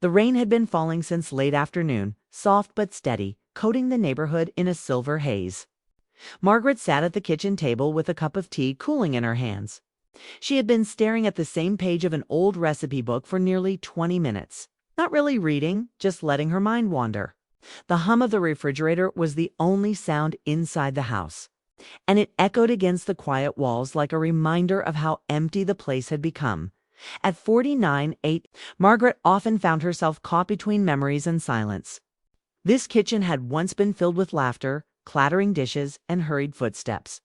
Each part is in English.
The rain had been falling since late afternoon, soft but steady, coating the neighborhood in a silver haze. Margaret sat at the kitchen table with a cup of tea cooling in her hands. She had been staring at the same page of an old recipe book for nearly 20 minutes. Not really reading, just letting her mind wander. The hum of the refrigerator was the only sound inside the house, and it echoed against the quiet walls like a reminder of how empty the place had become. At 49, Margaret often found herself caught between memories and silence. This kitchen had once been filled with laughter, clattering dishes, and hurried footsteps.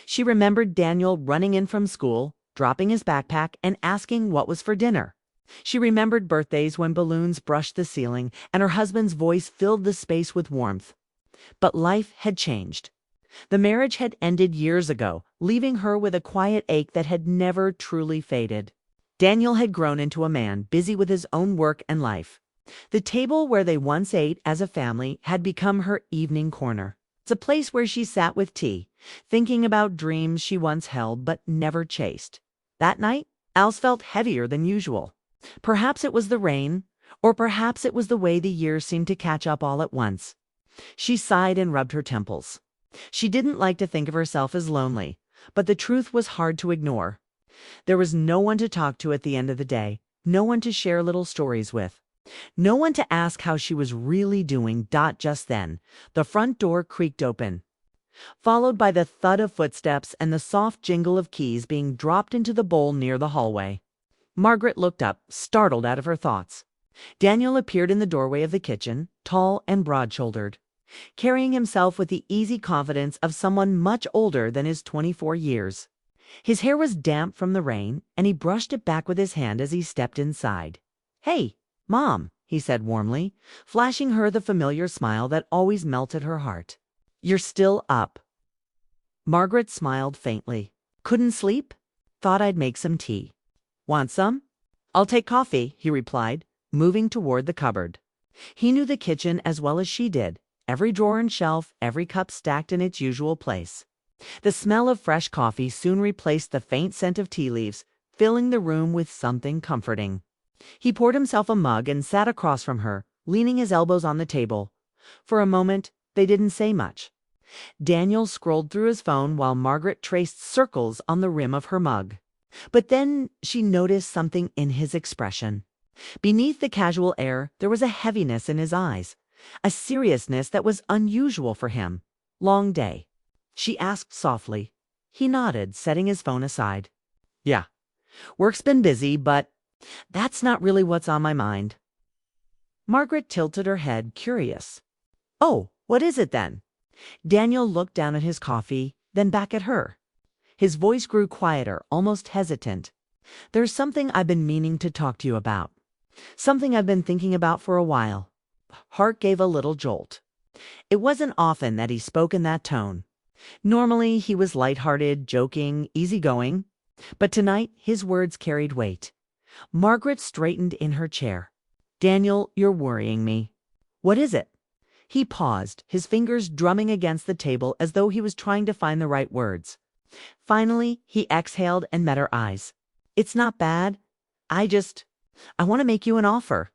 She remembered Daniel running in from school, dropping his backpack, and asking what was for dinner. She remembered birthdays when balloons brushed the ceiling and her husband's voice filled the space with warmth. But life had changed. The marriage had ended years ago, leaving her with a quiet ache that had never truly faded. Daniel had grown into a man busy with his own work and life. The table where they once ate as a family had become her evening corner. It's a place where she sat with tea, thinking about dreams she once held but never chased. That night, Alice felt heavier than usual. Perhaps it was the rain, or perhaps it was the way the years seemed to catch up all at once. She sighed and rubbed her temples. She didn't like to think of herself as lonely, but the truth was hard to ignore. There was no one to talk to at the end of the day, no one to share little stories with, no one to ask how she was really doing. Just then, the front door creaked open, followed by the thud of footsteps and the soft jingle of keys being dropped into the bowl near the hallway. Margaret looked up, startled out of her thoughts. Daniel appeared in the doorway of the kitchen, tall and broad-shouldered, carrying himself with the easy confidence of someone much older than his 24 years. His hair was damp from the rain, and he brushed it back with his hand as he stepped inside. "Hey, Mom," he said warmly, flashing her the familiar smile that always melted her heart. "You're still up." Margaret smiled faintly. "Couldn't sleep? Thought I'd make some tea." "Want some?" "I'll take coffee," he replied, moving toward the cupboard. He knew the kitchen as well as she did, every drawer and shelf, every cup stacked in its usual place. The smell of fresh coffee soon replaced the faint scent of tea leaves, filling the room with something comforting. He poured himself a mug and sat across from her, leaning his elbows on the table. For a moment, they didn't say much. Daniel scrolled through his phone while Margaret traced circles on the rim of her mug. But then she noticed something in his expression. Beneath the casual air, there was a heaviness in his eyes, a seriousness that was unusual for him. "Long day?" she asked softly. He nodded, setting his phone aside. "Yeah. Work's been busy, but that's not really what's on my mind." Margaret tilted her head, curious. "Oh, what is it then?" Daniel looked down at his coffee, then back at her. His voice grew quieter, almost hesitant. "There's something I've been meaning to talk to you about. Something I've been thinking about for a while." Heart gave a little jolt. It wasn't often that he spoke in that tone. Normally, he was lighthearted, joking, easygoing. But tonight, his words carried weight. Margaret straightened in her chair. "Daniel, you're worrying me." "What is it?" He paused, his fingers drumming against the table as though he was trying to find the right words. Finally, he exhaled and met her eyes. "It's not bad. I want to make you an offer."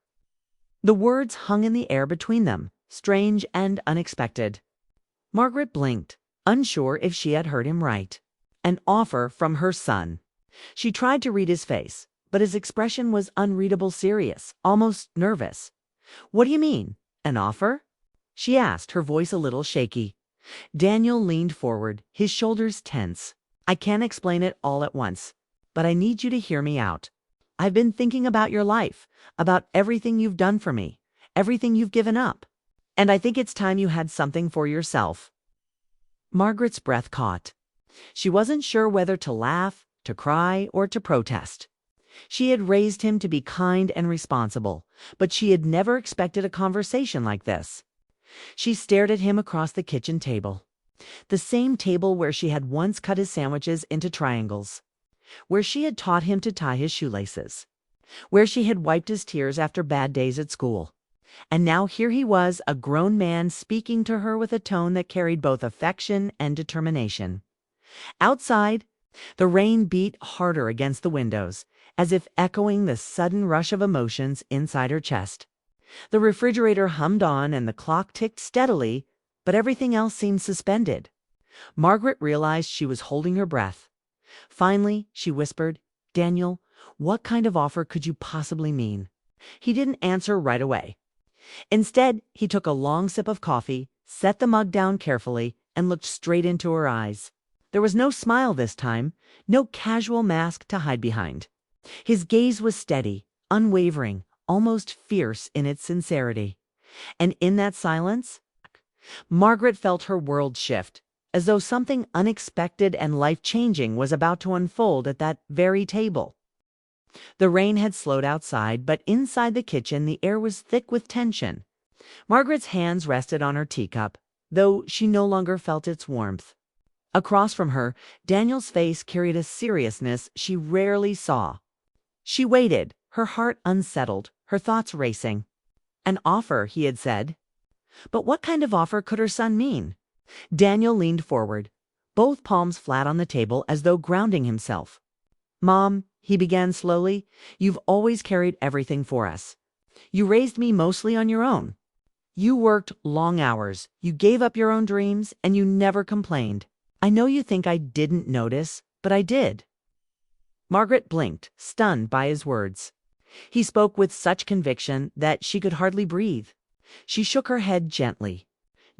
The words hung in the air between them, strange and unexpected. Margaret blinked, unsure if she had heard him right. An offer from her son. She tried to read his face, but his expression was unreadable serious, almost nervous. "What do you mean? An offer?" she asked, her voice a little shaky. Daniel leaned forward, his shoulders tense. "I can't explain it all at once, but I need you to hear me out. I've been thinking about your life, about everything you've done for me, everything you've given up. And I think it's time you had something for yourself." Margaret's breath caught. She wasn't sure whether to laugh, to cry, or to protest. She had raised him to be kind and responsible, but she had never expected a conversation like this. She stared at him across the kitchen table. The same table where she had once cut his sandwiches into triangles, where she had taught him to tie his shoelaces, where she had wiped his tears after bad days at school. And now here he was, a grown man, speaking to her with a tone that carried both affection and determination. Outside, the rain beat harder against the windows, as if echoing the sudden rush of emotions inside her chest. The refrigerator hummed on and the clock ticked steadily, but everything else seemed suspended. Margaret realized she was holding her breath. Finally, she whispered, "Daniel, what kind of offer could you possibly mean?" He didn't answer right away. Instead, he took a long sip of coffee, set the mug down carefully, and looked straight into her eyes. There was no smile this time, no casual mask to hide behind. His gaze was steady, unwavering, almost fierce in its sincerity. And in that silence, Margaret felt her world shift, as though something unexpected and life-changing was about to unfold at that very table. The rain had slowed outside, but inside the kitchen the air was thick with tension. Margaret's hands rested on her teacup, though she no longer felt its warmth. Across from her, Daniel's face carried a seriousness she rarely saw. She waited, her heart unsettled, her thoughts racing. An offer, he had said. But what kind of offer could her son mean? Daniel leaned forward, both palms flat on the table as though grounding himself. "Mom," he began slowly, "you've always carried everything for us. You raised me mostly on your own. You worked long hours, you gave up your own dreams, and you never complained. I know you think I didn't notice, but I did." Margaret blinked, stunned by his words. He spoke with such conviction that she could hardly breathe. She shook her head gently.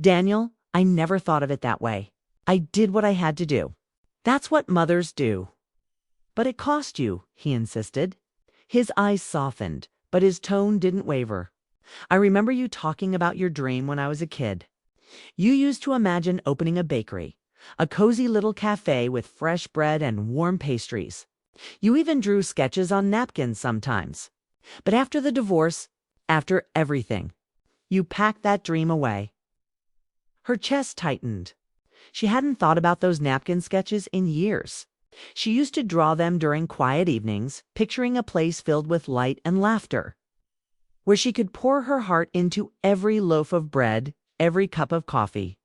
"Daniel, I never thought of it that way. I did what I had to do. That's what mothers do." "But it cost you," he insisted. His eyes softened, but his tone didn't waver. "I remember you talking about your dream when I was a kid. You used to imagine opening a bakery, a cozy little cafe with fresh bread and warm pastries. You even drew sketches on napkins sometimes. But after the divorce, after everything, you packed that dream away." Her chest tightened. She hadn't thought about those napkin sketches in years. She used to draw them during quiet evenings, picturing a place filled with light and laughter, where she could pour her heart into every loaf of bread, every cup of coffee.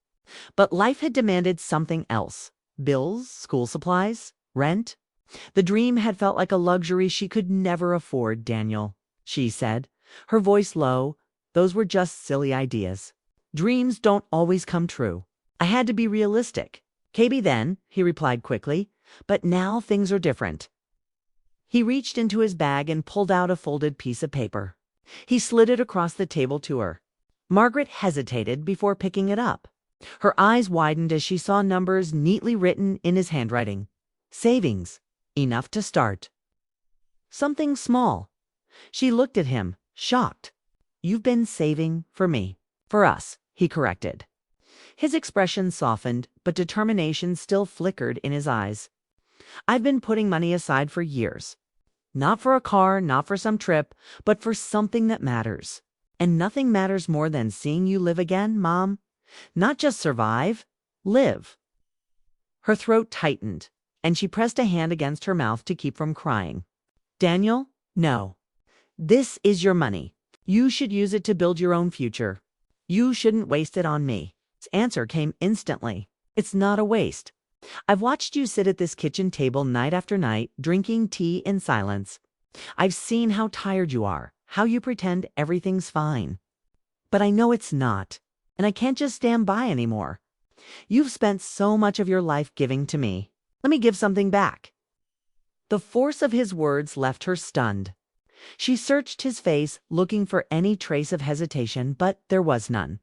But life had demanded something else. Bills, school supplies, rent. The dream had felt like a luxury she could never afford. "Daniel," she said, her voice low, "those were just silly ideas. Dreams don't always come true. I had to be realistic." "Maybe then," he replied quickly, "but now things are different." He reached into his bag and pulled out a folded piece of paper. He slid it across the table to her. Margaret hesitated before picking it up. Her eyes widened as she saw numbers neatly written in his handwriting. Savings. Enough to start. Something small. She looked at him, shocked. "You've been saving for me. For us," he corrected. His expression softened, but determination still flickered in his eyes. "I've been putting money aside for years. Not for a car, not for some trip, but for something that matters. And nothing matters more than seeing you live again, Mom. Not just survive, live." Her throat tightened, and she pressed a hand against her mouth to keep from crying. "Daniel, no. This is your money. You should use it to build your own future. You shouldn't waste it on me." His answer came instantly. "It's not a waste. I've watched you sit at this kitchen table night after night, drinking tea in silence. I've seen how tired you are, how you pretend everything's fine. But I know it's not, and I can't just stand by anymore. You've spent so much of your life giving to me. Let me give something back." The force of his words left her stunned. She searched his face, looking for any trace of hesitation, but there was none.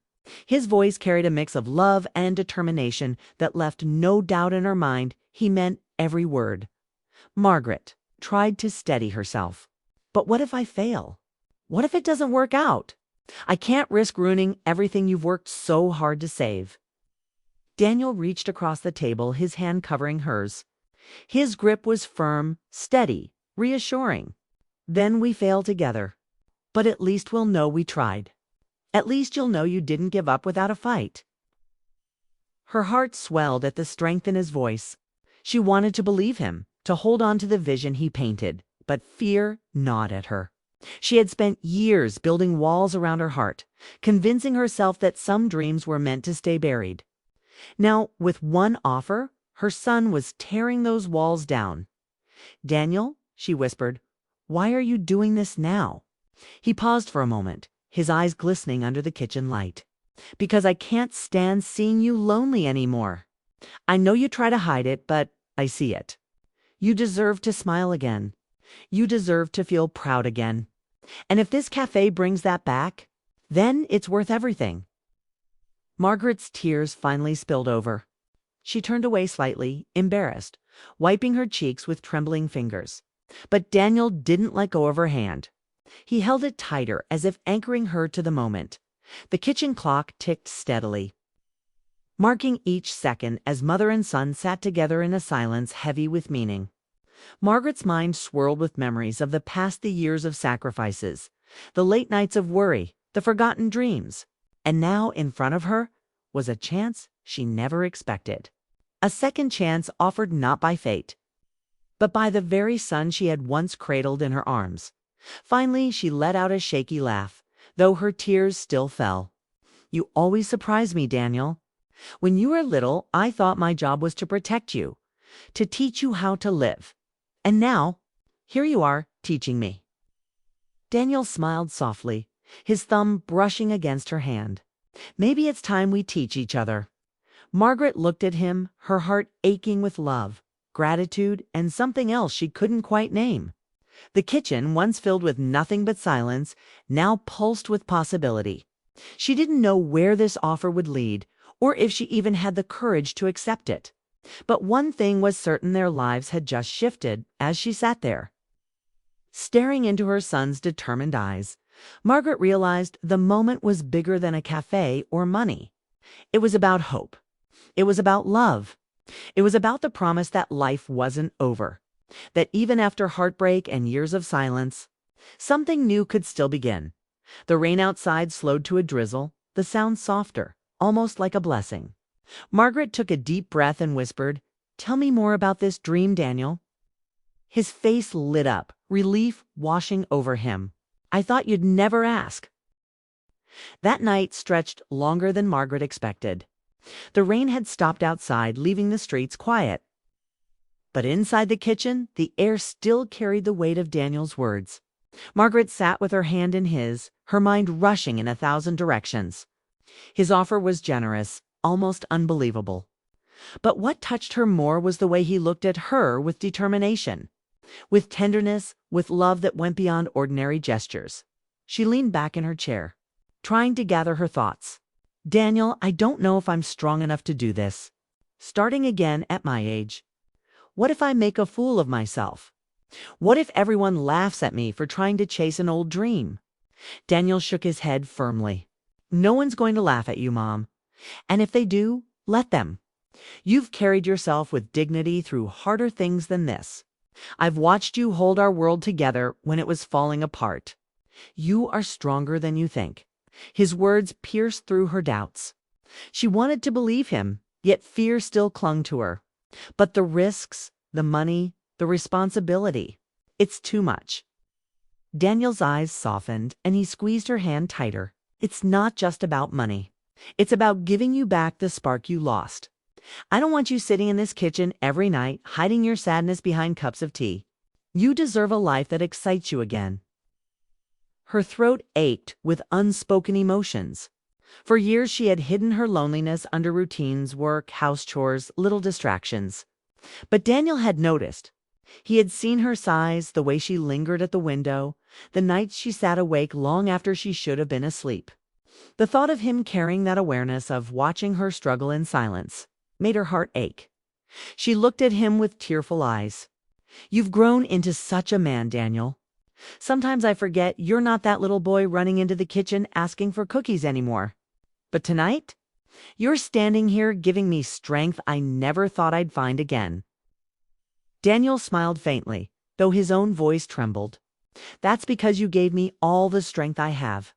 His voice carried a mix of love and determination that left no doubt in her mind he meant every word. Margaret tried to steady herself. "But what if I fail? What if it doesn't work out? I can't risk ruining everything you've worked so hard to save." Daniel reached across the table, his hand covering hers. His grip was firm, steady, reassuring. "Then we fail together. But at least we'll know we tried. At least you'll know you didn't give up without a fight." Her heart swelled at the strength in his voice. She wanted to believe him, to hold on to the vision he painted, but fear gnawed at her. She had spent years building walls around her heart, convincing herself that some dreams were meant to stay buried. Now, with one offer, her son was tearing those walls down. "Daniel," she whispered, Why are you doing this now?" He paused for a moment, his eyes glistening under the kitchen light. "Because I can't stand seeing you lonely anymore. I know you try to hide it, but I see it. You deserve to smile again. You deserve to feel proud again. And if this cafe brings that back, then it's worth everything." Margaret's tears finally spilled over. She turned away slightly, embarrassed, wiping her cheeks with trembling fingers. But Daniel didn't let go of her hand. He held it tighter, as if anchoring her to the moment. The kitchen clock ticked steadily, marking each second as mother and son sat together in a silence heavy with meaning. Margaret's mind swirled with memories of the years of sacrifices, the late nights of worry, the forgotten dreams. And now, in front of her, was a chance she never expected. A second chance offered not by fate, but by the very son she had once cradled in her arms. Finally, she let out a shaky laugh, though her tears still fell. "You always surprise me, Daniel. When you were little, I thought my job was to protect you, to teach you how to live. And now, here you are, teaching me." Daniel smiled softly, his thumb brushing against her hand. "Maybe it's time we teach each other." Margaret looked at him, her heart aching with love, gratitude, and something else she couldn't quite name. The kitchen, once filled with nothing but silence, now pulsed with possibility. She didn't know where this offer would lead, or if she even had the courage to accept it. But one thing was certain: their lives had just shifted as she sat there. Staring into her son's determined eyes, Margaret realized the moment was bigger than a cafe or money. It was about hope. It was about love. It was about the promise that life wasn't over, that even after heartbreak and years of silence, something new could still begin. The rain outside slowed to a drizzle, the sound softer, almost like a blessing. Margaret took a deep breath and whispered, "Tell me more about this dream, Daniel." His face lit up, relief washing over him. "I thought you'd never ask." That night stretched longer than Margaret expected. The rain had stopped outside, leaving the streets quiet. But inside the kitchen, the air still carried the weight of Daniel's words. Margaret sat with her hand in his, her mind rushing in 1,000 directions. His offer was generous, almost unbelievable. But what touched her more was the way he looked at her with determination, with tenderness, with love that went beyond ordinary gestures. She leaned back in her chair, trying to gather her thoughts. "Daniel, I don't know if I'm strong enough to do this. Starting again at my age. What if I make a fool of myself? What if everyone laughs at me for trying to chase an old dream?" Daniel shook his head firmly. "No one's going to laugh at you, Mom. And if they do, let them. You've carried yourself with dignity through harder things than this. I've watched you hold our world together when it was falling apart. You are stronger than you think." His words pierced through her doubts. She wanted to believe him, yet fear still clung to her. But the risks, the money, the responsibility, it's too much. Daniel's eyes softened, and he squeezed her hand tighter. "It's not just about money. It's about giving you back the spark you lost. I don't want you sitting in this kitchen every night, hiding your sadness behind cups of tea. You deserve a life that excites you again." Her throat ached with unspoken emotions. For years she had hidden her loneliness under routines, work, house chores, little distractions. But Daniel had noticed. He had seen her sighs, the way she lingered at the window, the nights she sat awake long after she should have been asleep. The thought of him carrying that awareness, of watching her struggle in silence, made her heart ache. She looked at him with tearful eyes. "You've grown into such a man, Daniel. Sometimes I forget you're not that little boy running into the kitchen asking for cookies anymore. But tonight, you're standing here giving me strength I never thought I'd find again." Daniel smiled faintly, though his own voice trembled. "That's because you gave me all the strength I have.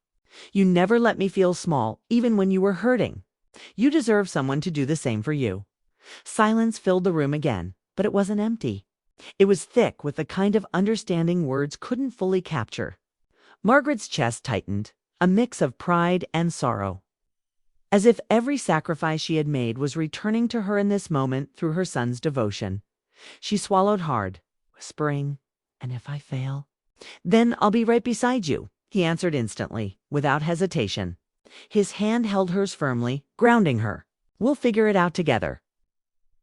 You never let me feel small, even when you were hurting. You deserve someone to do the same for you." Silence filled the room again, but it wasn't empty. It was thick with the kind of understanding words couldn't fully capture. Margaret's chest tightened, a mix of pride and sorrow, as if every sacrifice she had made was returning to her in this moment through her son's devotion. She swallowed hard, whispering, "And if I fail?" Then I'll be right beside you, he answered instantly, without hesitation. His hand held hers firmly, grounding her. We'll figure it out together.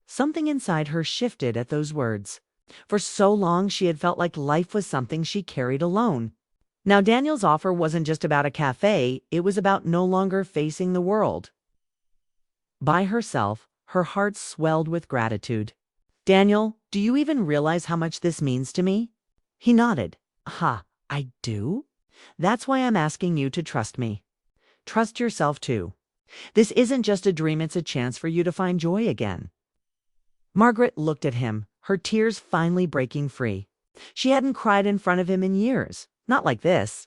Something inside her shifted at those words. For so long she had felt like life was something she carried alone. Now Daniel's offer wasn't just about a cafe, it was about no longer facing the world. By herself, her heart swelled with gratitude. Daniel, do you even realize how much this means to me? He nodded. I do? That's why I'm asking you to trust me. Trust yourself too. This isn't just a dream, it's a chance for you to find joy again. Margaret looked at him, her tears finally breaking free. She hadn't cried in front of him in years, not like this.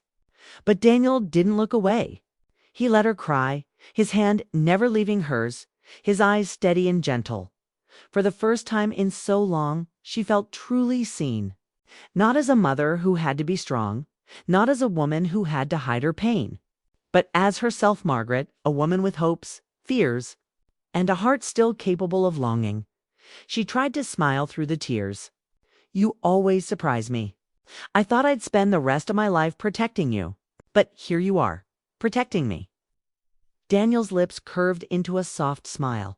But Daniel didn't look away. He let her cry, his hand never leaving hers, his eyes steady and gentle. For the first time in so long, she felt truly seen. Not as a mother who had to be strong, not as a woman who had to hide her pain, but as herself, Margaret, a woman with hopes, fears, and a heart still capable of longing. She tried to smile through the tears. You always surprise me. I thought I'd spend the rest of my life protecting you, but here you are, protecting me. Daniel's lips curved into a soft smile.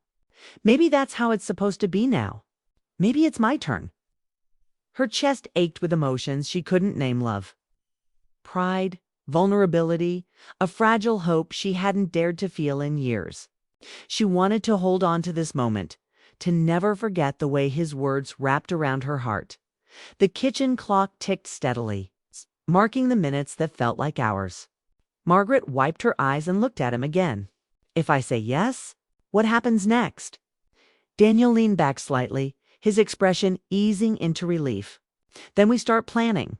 Maybe that's how it's supposed to be now. Maybe it's my turn. Her chest ached with emotions she couldn't name love. Pride, vulnerability, a fragile hope she hadn't dared to feel in years. She wanted to hold on to this moment, to never forget the way his words wrapped around her heart. The kitchen clock ticked steadily, marking the minutes that felt like hours. Margaret wiped her eyes and looked at him again. If I say yes, what happens next? Daniel leaned back slightly, his expression easing into relief. Then we start planning.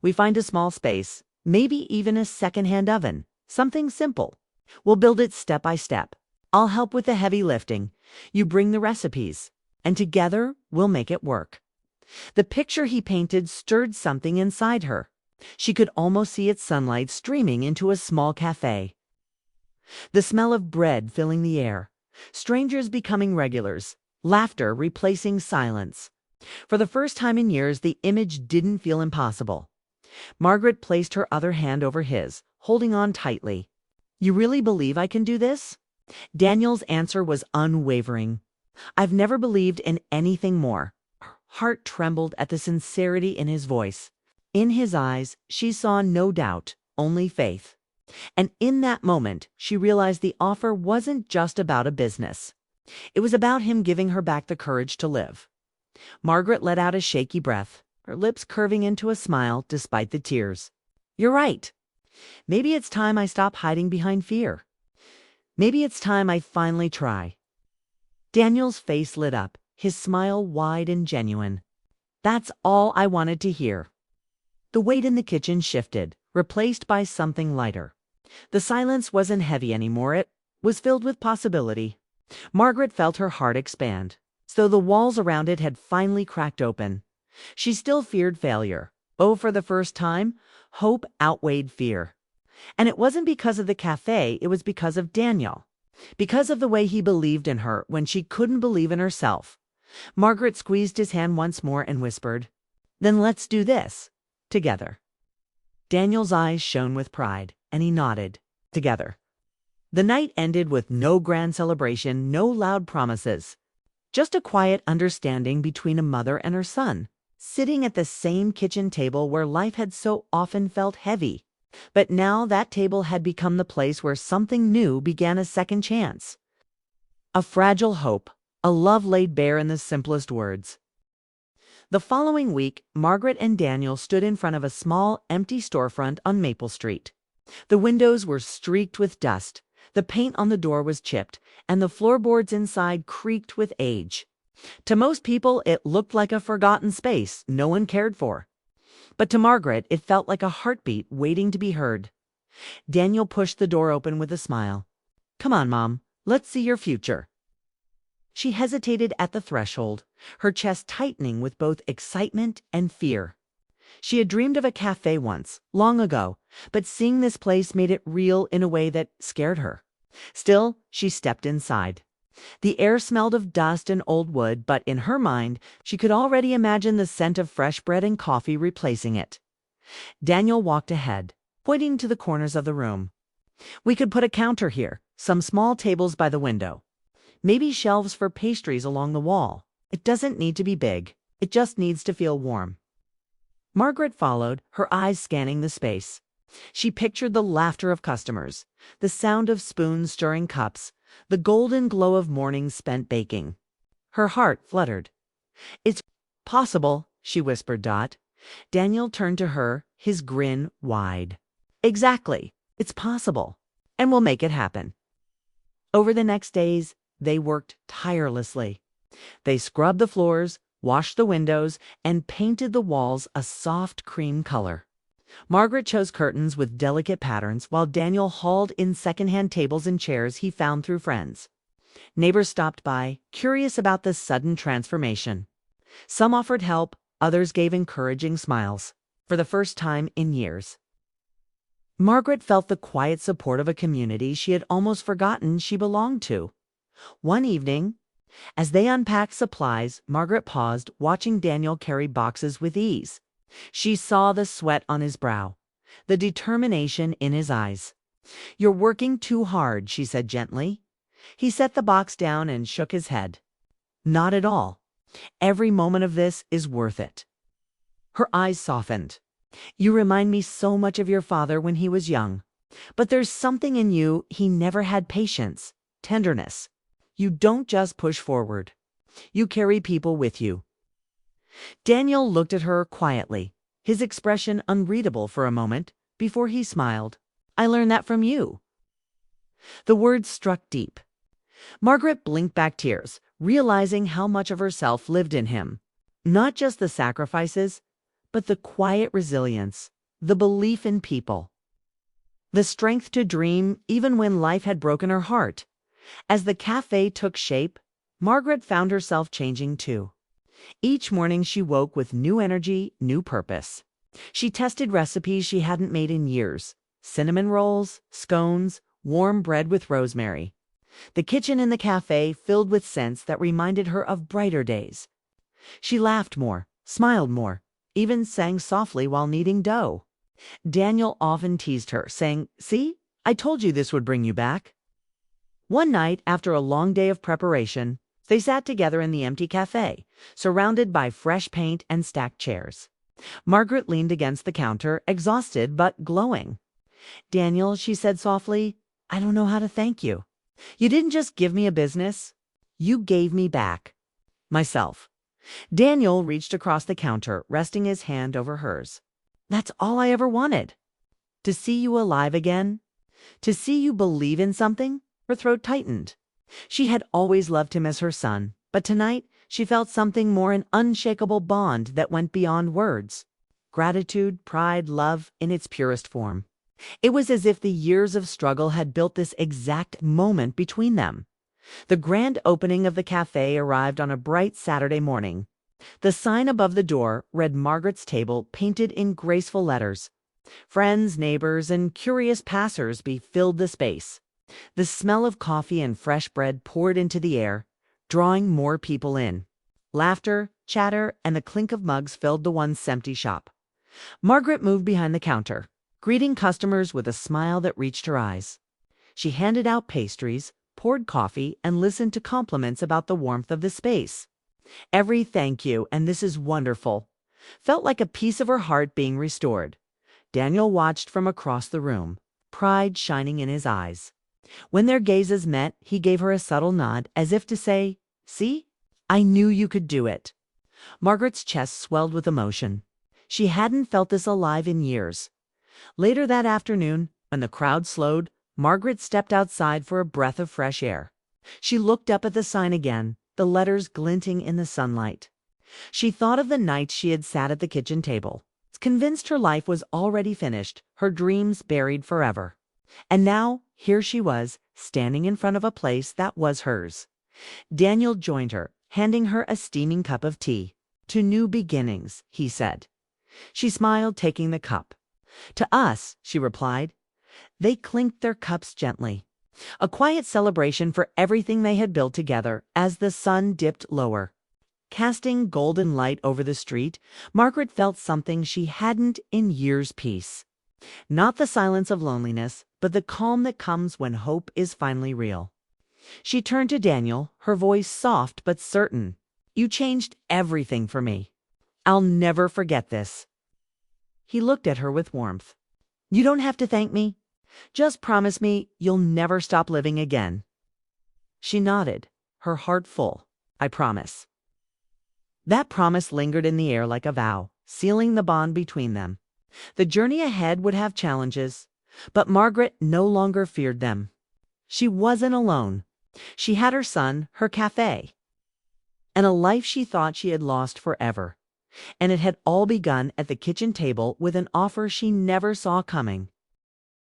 We find a small space, maybe even a secondhand oven, something simple. We'll build it step by step. I'll help with the heavy lifting. You bring the recipes, and together we'll make it work. The picture he painted stirred something inside her. She could almost see its sunlight streaming into a small cafe. The smell of bread filling the air, strangers becoming regulars, laughter replacing silence. For the first time in years, the image didn't feel impossible. Margaret placed her other hand over his, holding on tightly. You really believe I can do this? Daniel's answer was unwavering. I've never believed in anything more. Her heart trembled at the sincerity in his voice. In his eyes, she saw no doubt, only faith. And in that moment, she realized the offer wasn't just about a business. It was about him giving her back the courage to live. Margaret let out a shaky breath, her lips curving into a smile despite the tears. You're right. Maybe it's time I stop hiding behind fear. Maybe it's time I finally try. Daniel's face lit up, his smile wide and genuine. That's all I wanted to hear. The weight in the kitchen shifted, replaced by something lighter. The silence wasn't heavy anymore, it was filled with possibility. Margaret felt her heart expand, as though the walls around it had finally cracked open. She still feared failure. Oh, for the first time, hope outweighed fear. And it wasn't because of the cafe, it was because of Daniel. Because of the way he believed in her when she couldn't believe in herself. Margaret squeezed his hand once more and whispered, Then let's do this. Together. Daniel's eyes shone with pride, and he nodded. Together. The night ended with no grand celebration, no loud promises. Just a quiet understanding between a mother and her son, sitting at the same kitchen table where life had so often felt heavy. But now that table had become the place where something new began a second chance. A fragile hope, a love laid bare in the simplest words. The following week, Margaret and Daniel stood in front of a small, empty storefront on Maple Street. The windows were streaked with dust, the paint on the door was chipped, and the floorboards inside creaked with age. To most people, it looked like a forgotten space no one cared for. But to Margaret, it felt like a heartbeat waiting to be heard. Daniel pushed the door open with a smile. Come on, Mom, let's see your future. She hesitated at the threshold, her chest tightening with both excitement and fear. She had dreamed of a cafe once, long ago, but seeing this place made it real in a way that scared her. Still, she stepped inside. The air smelled of dust and old wood, but in her mind, she could already imagine the scent of fresh bread and coffee replacing it. Daniel walked ahead, pointing to the corners of the room. We could put a counter here, some small tables by the window. Maybe shelves for pastries along the wall. It doesn't need to be big. It just needs to feel warm. Margaret followed, her eyes scanning the space. She pictured the laughter of customers, the sound of spoons stirring cups, the golden glow of mornings spent baking. Her heart fluttered. "It's possible," she whispered. Daniel turned to her, his grin wide. "Exactly. It's possible. And we'll make it happen." Over the next days, they worked tirelessly. They scrubbed the floors, washed the windows, and painted the walls a soft cream color. Margaret chose curtains with delicate patterns, while Daniel hauled in secondhand tables and chairs he found through friends. Neighbors stopped by, curious about this sudden transformation. Some offered help, others gave encouraging smiles. For the first time in years, Margaret felt the quiet support of a community she had almost forgotten she belonged to. One evening, as they unpacked supplies, Margaret paused, watching Daniel carry boxes with ease. She saw the sweat on his brow, the determination in his eyes. "You're working too hard," she said gently. He set the box down and shook his head. "Not at all. Every moment of this is worth it." Her eyes softened. "You remind me so much of your father when he was young. But there's something in you, he never had: patience, tenderness. You don't just push forward. You carry people with you." Daniel looked at her quietly, his expression unreadable for a moment, before he smiled. "I learned that from you." The words struck deep. Margaret blinked back tears, realizing how much of herself lived in him. Not just the sacrifices, but the quiet resilience, the belief in people, the strength to dream even when life had broken her heart. As the cafe took shape, Margaret found herself changing too. Each morning she woke with new energy, new purpose. She tested recipes she hadn't made in years: cinnamon rolls, scones, warm bread with rosemary. The kitchen in the cafe filled with scents that reminded her of brighter days. She laughed more, smiled more, even sang softly while kneading dough. Daniel often teased her, saying, "See, I told you this would bring you back." One night, after a long day of preparation, they sat together in the empty cafe, surrounded by fresh paint and stacked chairs. Margaret leaned against the counter, exhausted but glowing. "Daniel," she said softly, "I don't know how to thank you. You didn't just give me a business. You gave me back myself." Daniel reached across the counter, resting his hand over hers. "That's all I ever wanted. To see you alive again. To see you believe in something." Her throat tightened. She had always loved him as her son, but tonight she felt something more: an unshakable bond that went beyond words. Gratitude, pride, love in its purest form. It was as if the years of struggle had built this exact moment between them. The grand opening of the cafe arrived on a bright Saturday morning. The sign above the door read Margaret's Table, painted in graceful letters. Friends, neighbors, and curious passers-by filled the space. The smell of coffee and fresh bread poured into the air, drawing more people in. Laughter, chatter, and the clink of mugs filled the once empty shop. Margaret moved behind the counter, greeting customers with a smile that reached her eyes. She handed out pastries, poured coffee, and listened to compliments about the warmth of the space. Every "thank you" and "this is wonderful" felt like a piece of her heart being restored. Daniel watched from across the room, pride shining in his eyes. When their gazes met, he gave her a subtle nod, as if to say, "See? I knew you could do it." Margaret's chest swelled with emotion. She hadn't felt this alive in years. Later that afternoon, when the crowd slowed, Margaret stepped outside for a breath of fresh air. She looked up at the sign again, the letters glinting in the sunlight. She thought of the nights she had sat at the kitchen table, convinced her life was already finished, her dreams buried forever. And now, here she was, standing in front of a place that was hers. Daniel joined her, handing her a steaming cup of tea. "To new beginnings," he said. She smiled, taking the cup. "To us," she replied. They clinked their cups gently. A quiet celebration for everything they had built together as the sun dipped lower. Casting golden light over the street, Margaret felt something she hadn't in years. Peace. Not the silence of loneliness, but the calm that comes when hope is finally real. She turned to Daniel, her voice soft but certain. "You changed everything for me. I'll never forget this." He looked at her with warmth. "You don't have to thank me. Just promise me you'll never stop living again." She nodded, her heart full. "I promise." That promise lingered in the air like a vow, sealing the bond between them. The journey ahead would have challenges, but Margaret no longer feared them. She wasn't alone. She had her son, her cafe, and a life she thought she had lost forever. And it had all begun at the kitchen table with an offer she never saw coming.